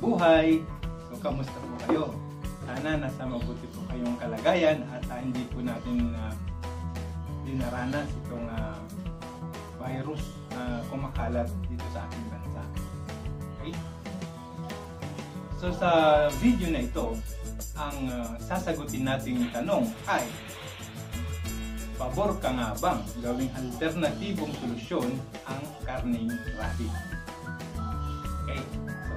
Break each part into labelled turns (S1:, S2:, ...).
S1: buhay. So, kamusta po kayo? Sana nasa mabuti po kayong kalagayan at hindi po natin dinaranas itong virus na kumakalat dito sa ating bansa. Okay? So, sa video na ito, ang sasagutin nating tanong ay, pabor ka nga bang gawing alternatibong solusyon ang karneng rabbit? Okay, so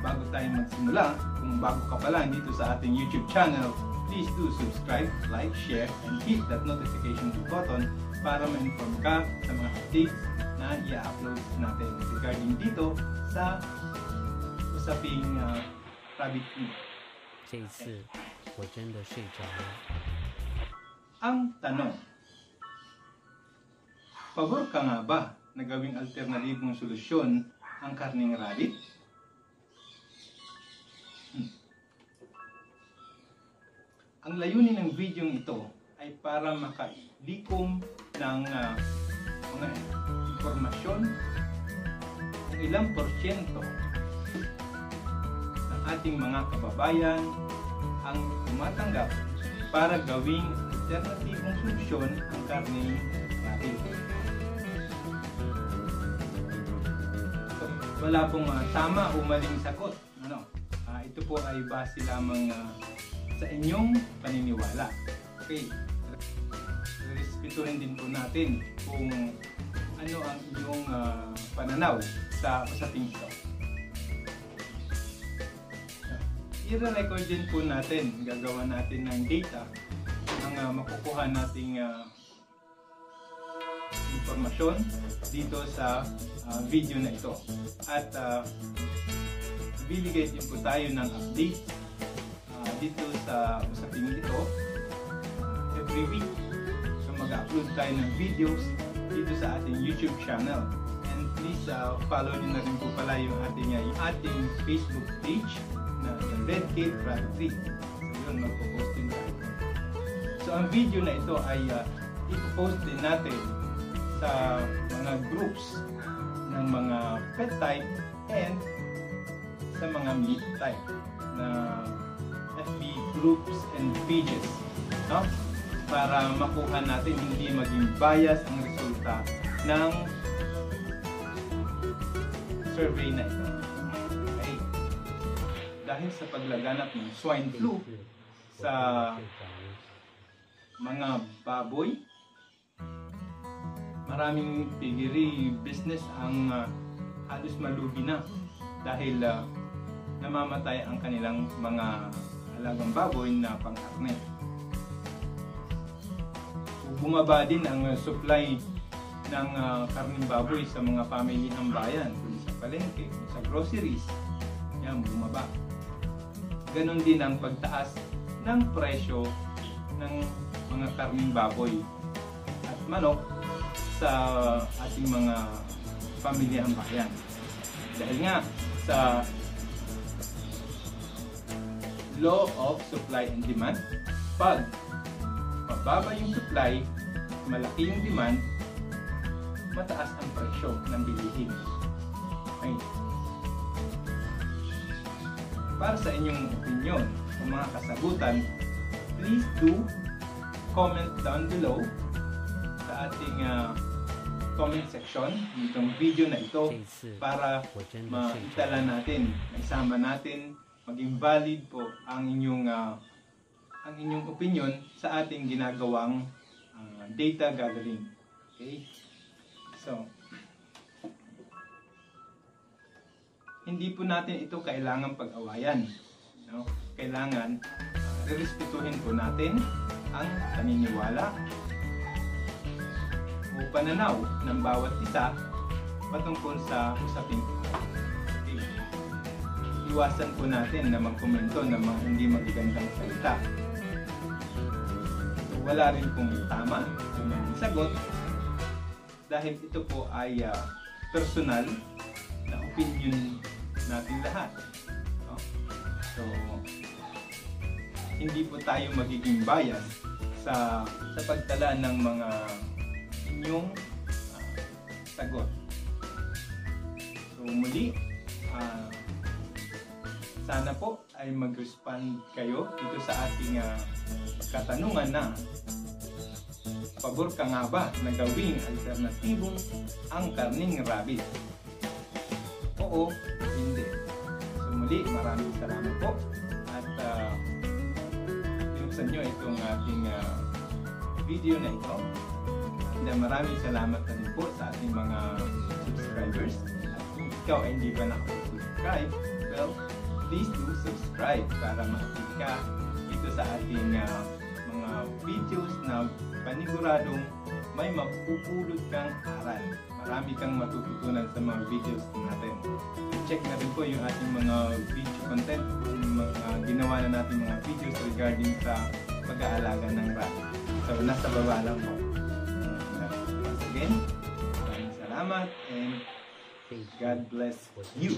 S1: bago tayo magsimula, kung bago ka pa lang dito sa ating YouTube channel, please do subscribe, like, share, and hit that notification button para ma-inform ka sa mga updates na i-upload natin regarding dito sa usaping rabbit meat.
S2: 这一次我真的睡着了。
S1: Ang tanong, pabor ka nga ba na gawing alternatibong solusyon ang karneng rabbit? Ang layunin ng video ito ay para makalikom ng mga impormasyon ng ilang porsyento ng ating mga kababayan ang tumatanggap para gawing alternatibong solusyon ang karneng rabbit. So, wala pong tama o maling sagot. Ito po ay base lamang sa inyong paniniwala. Okay. Respetuhin din po natin kung ano ang inyong pananaw sa usaping ito. I-record din po natin, gagawa natin ng data ang makukuha nating impormasyon dito sa video na ito. At bibigay din po tayo ng update dito sa usaping ito every week. So mag-upload tayo ng videos dito sa ating YouTube channel. And please follow nyo na rin po pala yung ating Facebook page na Red Cave Rabbit. So yun, magpo-post din tayo. So ang video na ito ay ipopost din natin sa mga groups ng mga pet type and sa mga meat type na FB groups and pages, no? Para makuha natin hindi maging bias ang resulta ng survey na ito. Okay? Dahil sa paglaganap ng swine flu sa mga baboy, maraming piggery business ang halos malugi na dahil namamatay ang kanilang mga alagang baboy na pang-karne. Bumaba din ang supply ng karneng baboy sa mga pamilihang bayan, sa palengke, sa groceries. Yan, bumaba. Ganon din ang pagtaas ng presyo ng mga karneng baboy at manok sa ating mga pamilyang bayan. Dahil nga sa law of supply and demand, pag mababa yung supply, malaki yung demand, mataas ang presyo ng bilihin. Okay. Para sa inyong opinion o mga kasagutan, please do comment down below sa ating comment section nitong video na ito para maitala natin, maisama natin, maging valid po ang inyong opinion sa ating ginagawang data gathering. Okay? So, hindi po natin ito kailangan pag-awayan. No? Kailangan respetuhin po natin ang paniniwala o pananaw ng bawat isa patungkol sa usaping ito. Okay. Iwasan po natin na magkomento ng mga hindi magagandang salita. So, wala rin pong tama o maling sagot dahil ito po ay personal na opinion natin lahat. No? So, hindi po tayo magiging bias sa pagtala ng mga inyong sagot. So muli, sana po ay mag-respond kayo dito sa ating katanungan na pabor ka nga ba na gawing alternatibong ang karning rabbit? Oo, hindi. So muli, maraming salamat po at binuksan nyo itong ating video na ito. And maraming salamat na rin po sa ating mga subscribers. At kung ikaw ay hindi pa nakapag-subscribe, well, please do subscribe para ma-update ka dito sa ating mga videos na paniguradong may mapupulot kang aral. Marami kang matututunan sa mga videos natin. Check na rin po yung ating mga video content, yung mga ginawa na natin mga videos regarding sa pag-aalaga ng rat. So, nasa baba lang po. Once again, maraming salamat and God bless you.